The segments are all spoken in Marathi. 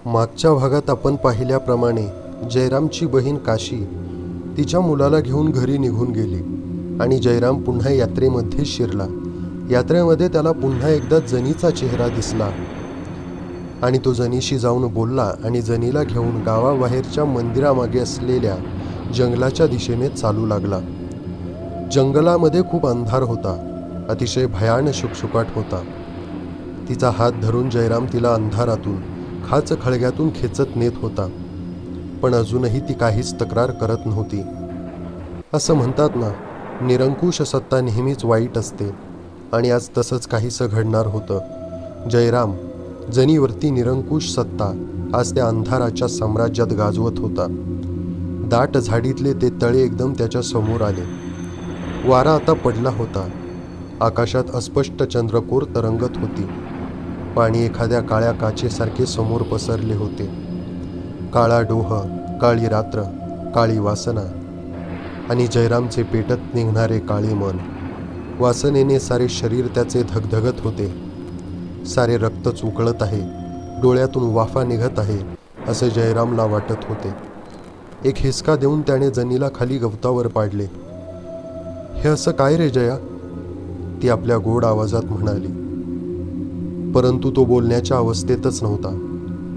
मागच्या भागात आपण पाहिल्याप्रमाणे जयरामची बहीण काशी तिच्या मुलाला घेऊन घरी निघून गेली आणि जयराम पुन्हा यात्रेमध्ये शिरला. यात्रेमध्ये त्याला पुन्हा एकदा जनीचा चेहरा दिसला आणि तो जनीशी जाऊन बोलला आणि जनीला घेऊन गावाबाहेरच्या मंदिरामागे असलेल्या जंगलाच्या दिशेने चालू लागला. जंगलामध्ये खूप अंधार होता, अतिशय भयान शुकशुकाट होता. तिचा हात धरून जयराम तिला अंधारातून खाच खळग्यातून खेचत नेत होता, पण अजूनही ती काहीच तक्रार करत नव्हती. असं म्हणतात ना, निरंकुश सत्ता नेहमीच वाईट असते आणि आज तसंच काहीसं घडणार होतं. जयराम जनीवरती निरंकुश सत्ता आज त्या अंधाराच्या साम्राज्यात गाजवत होता. दाट झाडीतले ते तळे एकदम त्याच्या समोर आले. वारा आता पडला होता. आकाशात अस्पष्ट चंद्रकोर तरंगत होती. पाणी एखाद्या काळ्या काचेसारखे समोर पसरले होते. काळा डोह, काळी रात्र, काळी वासना आणि जयरामचे पेटत निघणारे काळे मन. वासनेने सारे शरीर त्याचे धगधगत होते. सारे रक्तच उकळत आहे, डोळ्यातून वाफा निघत आहे असे जयरामला वाटत होते. एक हिसका देऊन त्याने जनीला खाली गवतावर पाडले. हे असं काय रे जया, ती आपल्या गोड आवाजात म्हणाली. परंतु तो बोलण्याच्या अवस्थेतच नव्हता.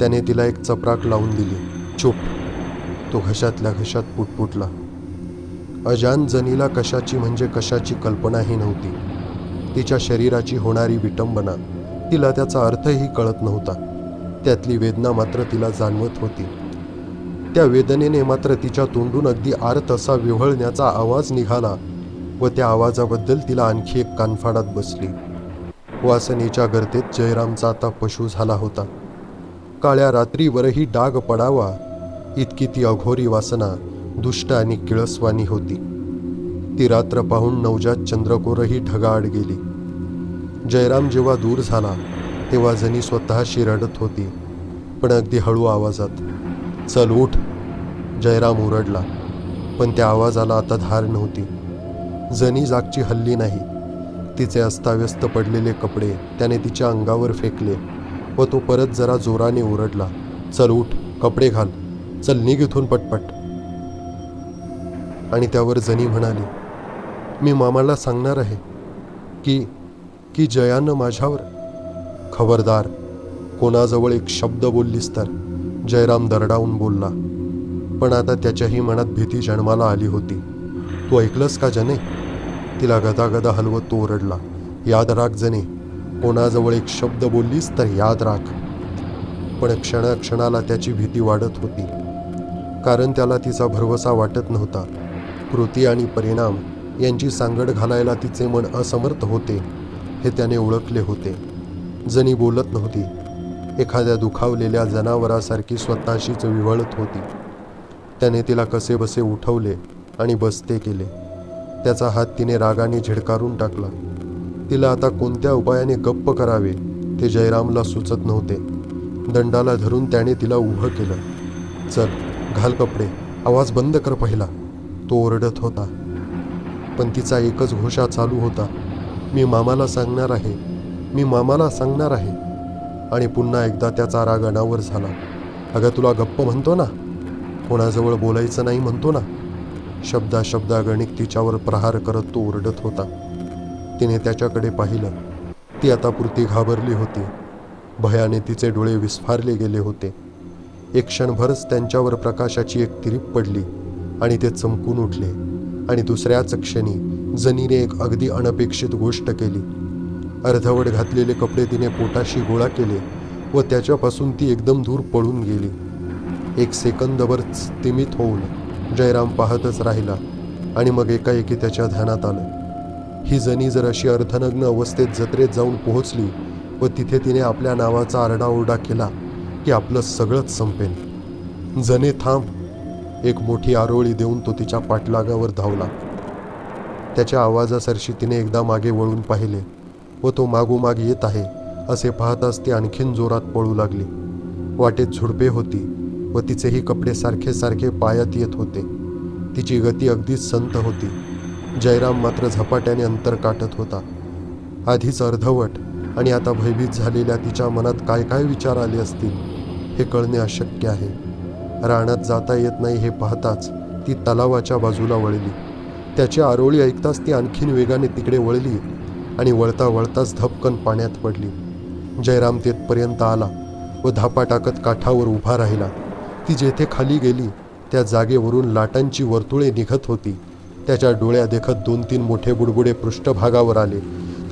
त्याने तिला एक चपराक लावून दिली. चुप, तो घशातल्या घशात पुटपुटला. अजान जनीला कशाची म्हणजे कशाची कल्पनाही नव्हती. तिच्या शरीराची होणारी विटंबना, तिला त्याचा अर्थही कळत नव्हता. त्यातली वेदना मात्र तिला जाणवत होती. त्या वेदनेने मात्र तिच्या तोंडून अगदी आर्त असा विव्हळण्याचा आवाज निघाला व त्या आवाजाबद्दल तिला आणखी एक कानफाडात बसली. वासनेच्या गर्तेत जयरामचा आता पशु झाला होता. काळ्या रात्रीवरही डाग पडावा इतकी ती अघोरी वासना दुष्ट आणि किळसवानी होती. ती रात्र पाहून नवजात चंद्रकोरही ढगाआड गेली. जयराम जेव्हा दूर झाला तेव्हा जनी स्वतःशी रडत होती, पण अगदी हळू आवाजात. चल उठ, जयराम ओरडला, पण त्या आवाजाला आता धार नव्हती. जनी जागची हल्ली नाही. तिचे अस्ताव्यस्त पडलेले कपडे त्याने तिच्या अंगावर फेकले व तो परत जरा जोराने ओरडला. चल उठ, कपडे घाल, चल निघ इथून पटपट. आणि त्यावर जनी म्हणाली, मी मामाला सांगणार आहे की जयानं माझ्यावर. खबरदार, कोणाजवळ एक शब्द बोललीस तर, जयराम दरडावून बोलला. पण आता त्याच्याही मनात भीती जन्माला आली होती. तू ऐकलंस का जने, तिला गदागदा हलवत तो ओरडला. याद राख जने, कोणाजवळ एक शब्द बोललीस तर याद राख. पण क्षणाला त्याची भीती वाढत होती, कारण त्याला तिचा भरवसा वाटत नव्हता. कृती आणि परिणाम यांची सांगड घालायला तिचे मन असमर्थ होते हे त्याने ओळखले होते. जनी बोलत नव्हती. एखाद्या दुखावलेल्या जनावरासारखी स्वतःशीच विव्हळत होती. त्याने तिला कसेबसे उठवले आणि बसते केले. त्याचा हात तिने रागाने झिडकारून टाकला. तिला आता कोणत्या उपायाने गप्प करावे ते जयरामला सुचत नव्हते. दंडाला धरून त्याने तिला उभं केलं. चल घाल कपडे, आवाज बंद कर पहिला, तो ओरडत होता. पण तिचा एकच घोषा चालू होता, मी मामाला सांगणार आहे, मी मामाला सांगणार आहे. आणि पुन्हा एकदा त्याचा राग अनावर झाला. अगं तुला गप्प म्हणतो ना, कोणाजवळ बोलायचं नाही म्हणतो ना. शब्दागणिक तिच्यावर प्रहार करत तो ओरडत होता. तिने त्याच्याकडे पाहिलं. ती आता पुरती घाबरली होती. भयाने तिचे डोळे विस्फारले गेले होते. एक क्षणभरच त्यांच्यावर प्रकाशाची एक तिरीप पडली आणि ते चमकून उठले. आणि दुसऱ्याच क्षणी जनीने एक अगदी अनपेक्षित गोष्ट केली. अर्धवट घातलेले कपडे तिने पोटाशी गोळा केले व त्याच्यापासून ती एकदम दूर पळून गेली. एक सेकंदभर स्तिमित होऊन जयराम पाहतच राहिला आणि मग एकाएकी त्याच्या ध्यानात आलं, ही जनी जर अशी अर्धनग्न अवस्थेत जत्रेत जाऊन पोहोचली व तिथे तिने आपल्या नावाचा आरडाओरडा केला की आपलं सगळंच संपेल. जने थांब, एक मोठी आरोळी देऊन तो तिच्या पाठलागावर धावला. त्याच्या आवाजासरशी तिने एकदा मागे वळून पाहिले व तो मागोमाग येत आहे असे पाहताच ती आणखीन जोरात पळू लागली. वाटेत झुडपे होती व तिचेही कपडे सारखे सारखे पायात येत होते. तिची गती अगदीच संत होती. जयराम मात्र झपाट्याने अंतर काटत होता. आधीच अर्धवट आणि आता भयभीत झालेल्या तिच्या मनात काय काय विचार आले असतील हे कळणे अशक्य आहे. रानात जाता येत नाही हे पाहताच ती तलावाच्या बाजूला वळली. त्याची आरोळी ऐकताच ती आणखीन वेगाने तिकडे वळली आणि वळता वळताच धपकन पाण्यात पडली. जयराम तेथपर्यंत आला व धापा टाकत काठावर उभा राहिला. ती जेथे खाली गेली त्या जागेवरून लाटांची वर्तुळे निघत होती. त्याच्या डोळ्या देखत 2-3 मोठे बुडबुडे पृष्ठभागावर आले.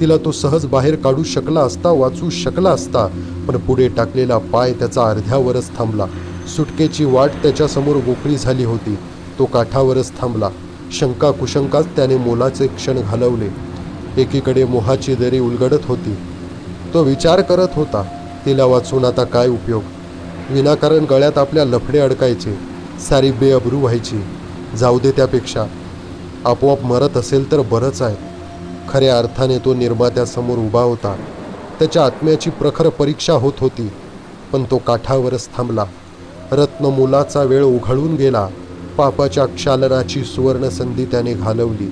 तिला तो सहज बाहेर काढू शकला असता, वाचू शकला असता, पण पुढे टाकलेला पाय त्याचा अर्ध्यावरच थांबला. सुटकेची वाट त्याच्यासमोर मोकळी झाली होती. तो काठावरच थांबला. शंका कुशंकाच त्याने मोलाचे क्षण घालवले. एकीकडे मोहाची दरी उलगडत होती. तो विचार करत होता, तिला वाचून आता काय उपयोग. विनाकारण गळ्यात आपल्या लफडे अडकायचे, सारी बेअब्रू व्हायची. जाऊ दे, त्यापेक्षा आपोआप मरत असेल तर बरंच आहे. खऱ्या अर्थाने तो निर्मात्यासमोर उभा होता. त्याच्या आत्म्याची प्रखर परीक्षा होत होती. पण तो काठावरच थांबला. रत्नमुलाचा वेळ उघळून गेला. पापाच्या क्षालनाची सुवर्ण संधी त्याने घालवली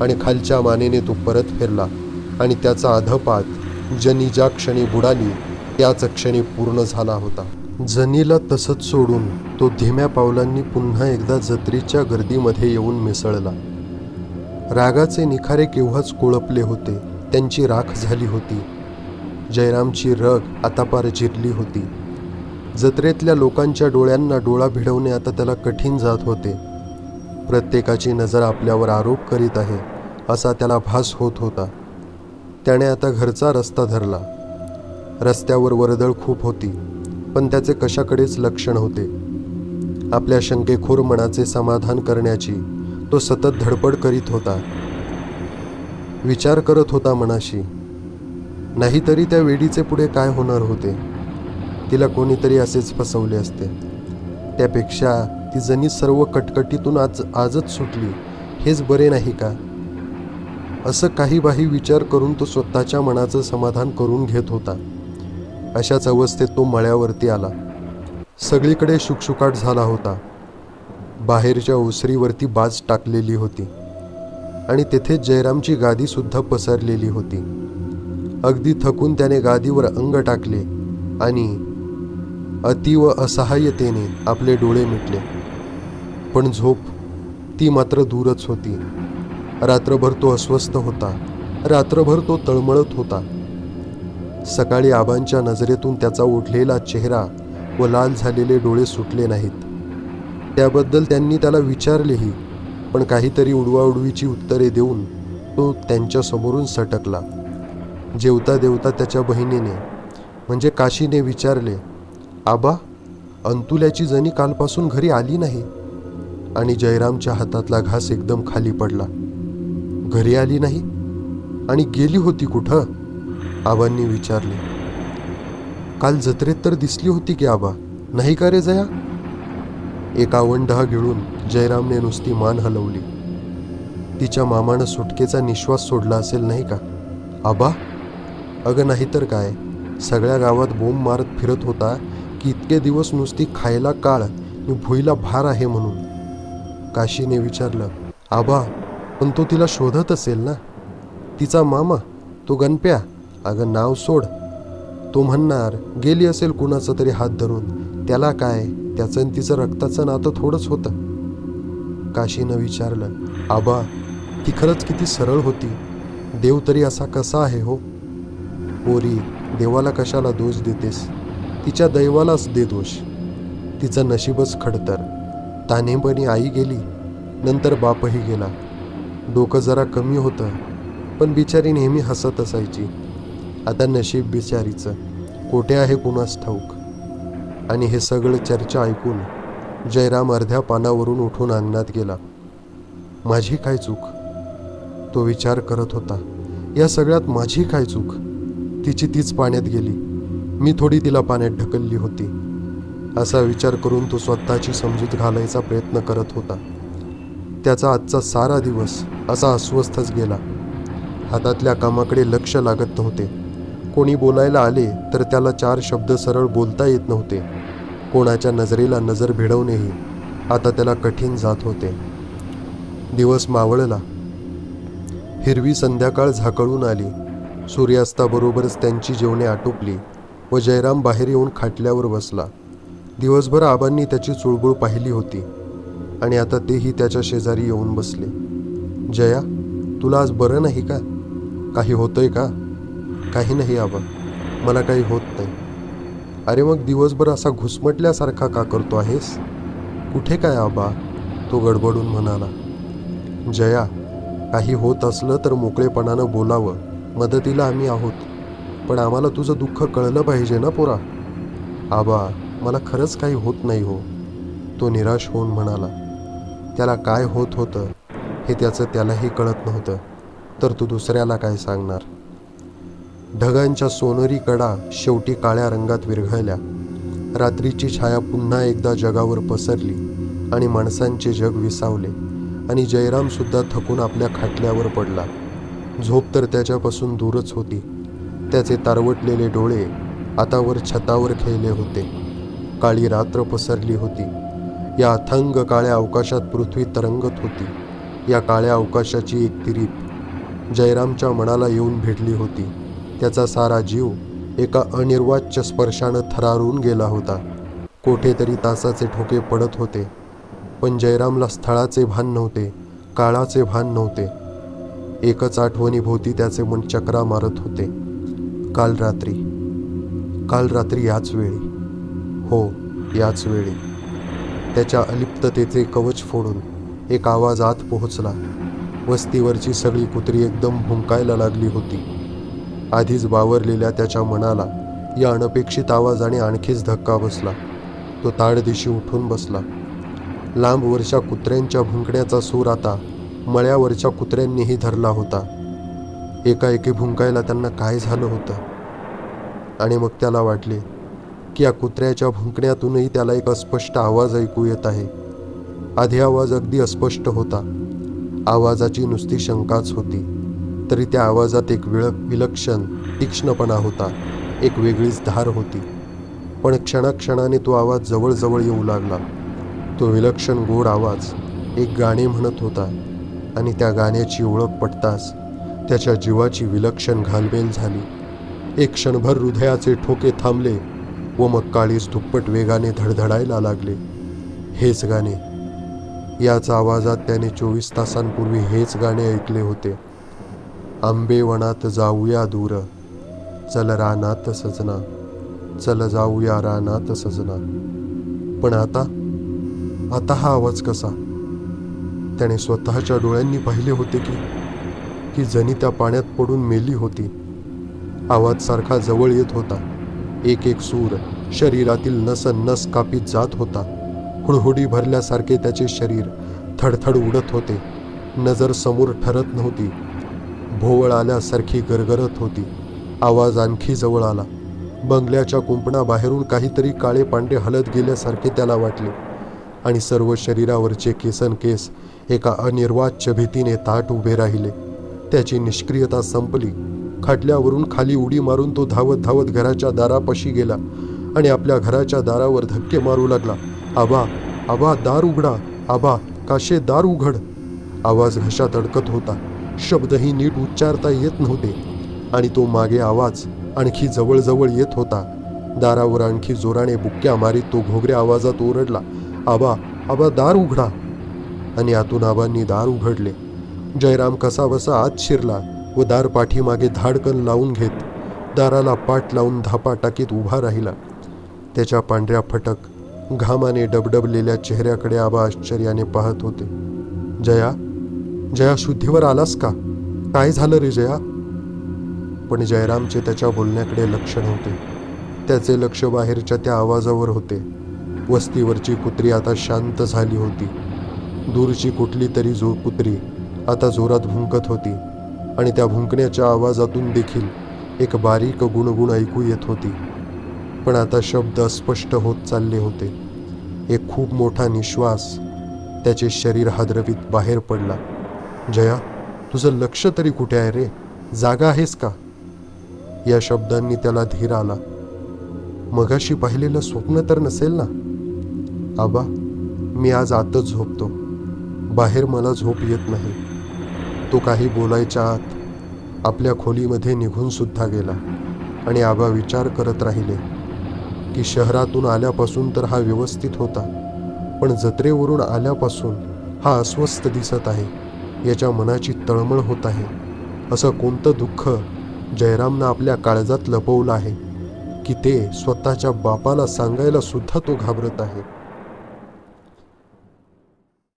आणि खालच्या मानेने तो परत फिरला आणि त्याचा अधपात जनी ज्या क्षणी बुडाली त्याच क्षणी पूर्ण झाला होता. जनीला तसंच सोडून तो धीम्या पावलांनी पुन्हा एकदा जत्रेच्या गर्दीमध्ये येऊन मिसळला. रागाचे निखारे केव्हाच कोळपले होते. त्यांची राख झाली होती. जयरामची रग आता पार जिरली होती. जत्रेतल्या लोकांच्या डोळ्यांना डोळा भिडवणे आता त्याला कठीण जात होते. प्रत्येकाची नजर आपल्यावर आरोप करीत आहे असा त्याला भास होत होता. त्याने आता घरचा रस्ता धरला. रस्त्यावर वर्दळ खूप होती, पण त्याचे कशाकडेच लक्ष नव्हते. आपल्या शंकेखोर मनाचे समाधान करण्याची तो सतत धडपड करीत होता. विचार करत होता मनाशी, नाहीतरी त्या वेडीचे पुढे काय होणार होते. तिला कोणीतरी असेच फसवले असते. त्यापेक्षा ती जणी सर्व कटकटीतून आजच सुटली हेच बरे नाही का. असं काही बाही विचार करून तो स्वतःच्या मनाचं समाधान करून घेत होता. अशाच अवस्थेत तो मळ्यावरती आला. सगळीकडे शुकशुकाट झाला होता. बाहेरच्या ओसरीवरती बाज टाकलेली होती आणि तेथे जयरामची गादीसुद्धा पसरलेली होती. अगदी थकून त्याने गादीवर अंग टाकले आणि अतीव असहाय्यतेने आपले डोळे मिटले. पण झोप ती मात्र दूरच होती. रात्रभर तो अस्वस्थ होता. रात्रभर तो तळमळत होता. सकाळी आबांच्या नजरेतून त्याचा उठलेला चेहरा व लाल झालेले डोळे सुटले नाहीत. त्याबद्दल त्यांनी त्याला विचारलेही, पण काहीतरी उडवाउडवीची उत्तरे देऊन तो त्यांच्यासमोरून सटकला. जेवता देवता त्याच्या बहिणीने म्हणजे काशीने विचारले, आबा, अंतुल्याची जणी कालपासून घरी आली नाही. आणि जयरामच्या हातातला घास एकदम खाली पडला. घरी आली नाही आणि गेली होती कुठं? आबांनी विचारले. काल जत्रेत तर दिसली होती की आबा, नाही का रे जया? एक आवंढा गिळून जयरामने नुसती मान हलवली. तिच्या मामानं सुटकेचा निश्वास सोडला असेल नाही का? आबा? अगं नाहीतर काय, सगळ्या गावात बोंब मारत फिरत होता की इतके दिवस नुसती खायला काळ आणि भुईला भार आहे म्हणून. काशीने विचारलं. आबा, पण तो तिला शोधत असेल ना? तिचा मामा तो गणप्या? अगं नाव सोड. तो म्हणणार गेली असेल कुणाचं तरी हात धरून. त्याला काय, त्याचं आणि तिचं रक्ताचं नातं थोडंच होतं. काशीनं विचारलं. आबा, ती खरंच किती सरळ होती. देव तरी असा कसा आहे हो? पोरी, देवाला कशाला दोष देतेस? तिच्या दैवालाच दे दोष. तिचं नशीबच खडतर. तान्हेपणी आई गेली, नंतर बापही गेला. डोकं जरा कमी होतं, पण बिचारी नेहमी हसत असायची. आता नशीब बिचारीचं कोठे आहे कुणास ठाऊक. आणि हे सगळं चर्चा ऐकून जयराम अर्ध्या पानावरून उठून अंगणात गेला. माझी काय चूक? तो विचार करत होता. या सगळ्यात माझी काय चूक? तिची तीच पाण्यात गेली, मी थोडी तिला पाण्यात ढकलली होती. असा विचार करून तो स्वतःची समजूत घालायचा प्रयत्न करत होता. त्याचा आजचा सारा दिवस असा अस्वस्थच गेला. हातातल्या कामाकडे लक्ष लागत नव्हते. कोणी बोलायला आले तर त्याला 4 शब्द सरळ बोलता येत नव्हते. कोणाच्या नजरेला नजर भिडवणेही आता त्याला कठीण जात होते. दिवस मावळला. हिरवी संध्याकाळ झाकळून आली. सूर्यास्ताबरोबरच त्यांची जेवणे आटोपली व जयराम बाहेर येऊन खाटल्यावर बसला. दिवसभर आबांनी त्याची चुळबुळ पाहिली होती आणि आता तेही त्याच्या शेजारी येऊन बसले. जया, तुला आज बरं नाही का? काही होतंय का? काही नाही आबा, मला काही होत नाही. अरे मग दिवसभर असा घुसमटल्यासारखा का करतो आहेस? कुठे काय आबा? तो गडबडून म्हणाला. जया, काही होत असलं तर मोकळेपणानं बोलावं, मदतीला आम्ही आहोत. पण आम्हाला तुझं दुःख कळलं पाहिजे ना पोरा. आबा, मला खरंच काही होत नाही हो, तो निराश होऊन म्हणाला. त्याला काय होत होतं हे त्याचं त्यालाही कळत नव्हतं, तर तो दुसऱ्याला काय सांगणार. ढगांच्या सोनेरी कडा शेवटी काळ्या रंगात विरघळल्या. रात्रीची छाया पुन्हा एकदा जगावर पसरली आणि माणसांचे जग विसावले आणि जयरामसुद्धा थकून आपल्या खाटल्यावर पडला. झोप तर त्याच्यापासून दूरच होती. त्याचे तारवटलेले डोळे आता वर छतावर खेळले होते. काळी रात्र पसरली होती. या अथांग काळ्या अवकाशात पृथ्वी तरंगत होती. या काळ्या अवकाशाची एक तिरीप जयरामच्या मनाला येऊन भेटली होती. त्याचा सारा जीव एका अनिर्वाच्य स्पर्शानं थरारून गेला होता. कोठेतरी तासाचे ठोके पडत होते, पण जयरामला स्थळाचे भान नव्हते, काळाचे भान नव्हते. एकच आठवणीभोवती त्याचे मन चक्रा मारत होते. काल रात्री याच वेळी, हो याच वेळी. त्याच्या अलिप्ततेचे कवच फोडून एक आवाज आत पोहोचला. वस्तीवरची सगळी कुत्री एकदम भुंकायला लागली होती. आधीच बावरलेल्या त्याच्या मनाला या अनपेक्षित आवाजाने आणखीच धक्का बसला. तो ताडदिशी उठून बसला. लांबवरच्या कुत्र्यांच्या भुंकण्याचा सूर आता मळ्यावरच्या कुत्र्यांनीही धरला होता. एकाएकी भुंकायला त्यांना काय झालं होतं? आणि मग त्याला वाटले की या कुत्र्याच्या भुंकण्यातूनही त्याला एक अस्पष्ट आवाज ऐकू येत आहे. आधी आवाज अगदी अस्पष्ट होता. आवाजाची नुसती शंकाच होती, तरी त्या आवाजात एक विलक्षण तीक्ष्णपणा होता, एक वेगळीच धार होती. पण क्षणाक्षणाने तो आवाज जवळजवळ येऊ लागला. तो विलक्षण गोड आवाज एक गाणे म्हणत होता आणि त्या गाण्याची ओळख पटताच त्याच्या जीवाची विलक्षण घालमेल झाली. एक क्षणभर हृदयाचे ठोके थांबले व मग काळीच दुप्पट वेगाने धडधडायला लागले. हेच गाणे, याच आवाजात त्याने 24 तासांपूर्वी हेच गाणे ऐकले होते. आंबेवनात जाऊया दूर, चल रानात सजना, चल जाऊया रानात सजना. पण आता हा आवाज कसा? त्याने स्वतःच्या डोळ्यांनी पाहिले होते की जणी त्या पाण्यात पडून मेली होती. आवाज सारखा जवळ येत होता. एक एक सूर शरीरातील नस कापीत जात होता. हुडहुडी भरल्यासारखे त्याचे शरीर थडथड उडत होते. नजर समोर ठरत नव्हती, भोवळ आल्यासारखी गरगरत होती. आवाज आणखी जवळ आला. बंगल्याच्या कुंपणाबाहेरून काहीतरी काळे पांढरे हलत गेल्यासारखे त्याला वाटले आणि सर्व शरीरावरचे केस एका अनिर्वाच्य भीतीने ताट उभे राहिले. त्याची निष्क्रियता संपली. खाटल्यावरून खाली उडी मारून तो धावत धावत घराच्या दारापाशी गेला आणि आपल्या घराच्या दारावर धक्के मारू लागला. आबा, आबा, दार उघडा. आबा, काशे दार उघड. आवाज घशात अडकत होता. शब्दही नीट उच्चारता येत नव्हते आणि तो मागे आवाज आणखी जवळजवळ येत होता. दारावर आणखी जोराने बुक्क्या मारीत तो घोगऱ्या आवाजात ओरडला, आबा, आबा, दार उघडा. आणि आतून आबांनी दार उघडले. जयराम कसाबसा आत शिरला व दार पाठीमागे धाडकन लावून घेत दाराला पाठ लावून धापा टाकीत उभा राहिला. त्याच्या पांढऱ्या फटक घामाने डबडबलेल्या चेहऱ्याकडे आबा आश्चर्याने पाहत होते. जया, शुद्धीवर आलास का? काय झालं रे जया? पण जयरामचे त्याच्या बोलण्याकडे लक्ष नव्हते. त्याचे लक्ष बाहेरच्या त्या आवाजावर होते. वस्तीवरची कुत्री आता शांत झाली होती. दूरची कुठली तरी कुत्री आता जोरात भुंकत होती आणि त्या भुंकण्याच्या आवाजातून देखील एक बारीक गुणगुण ऐकू येत होती. पण आता शब्द अस्पष्ट होत चालले होते. एक खूप मोठा निश्वास त्याचे शरीर हादरवीत बाहेर पडला. जया, तुझं लक्ष तरी कुठे आहे रे? जागा आहेस का? या शब्दांनी त्याला धीर आला. मगाशी पाहिलेलं स्वप्न तर नसेल ना? आबा, मी आज आतच झोपतो. बाहेर मला झोप येत नाही. तो काही बोलायच्या आत आपल्या खोलीमध्ये निघून सुद्धा गेला आणि आबा विचार करत राहिले. की शहरातून आल्यापासून तर हा व्यवस्थित होता, पण जत्रेवरून आल्यापासून हा अस्वस्थ दिसत आहे. याच्या मनाची तळमळ होत आहे. असं कोणतं दुःख जयरामनं आपल्या काळजात लपवलं आहे की ते स्वतःच्या बापाला सांगायला सुद्धा तो घाबरत आहे.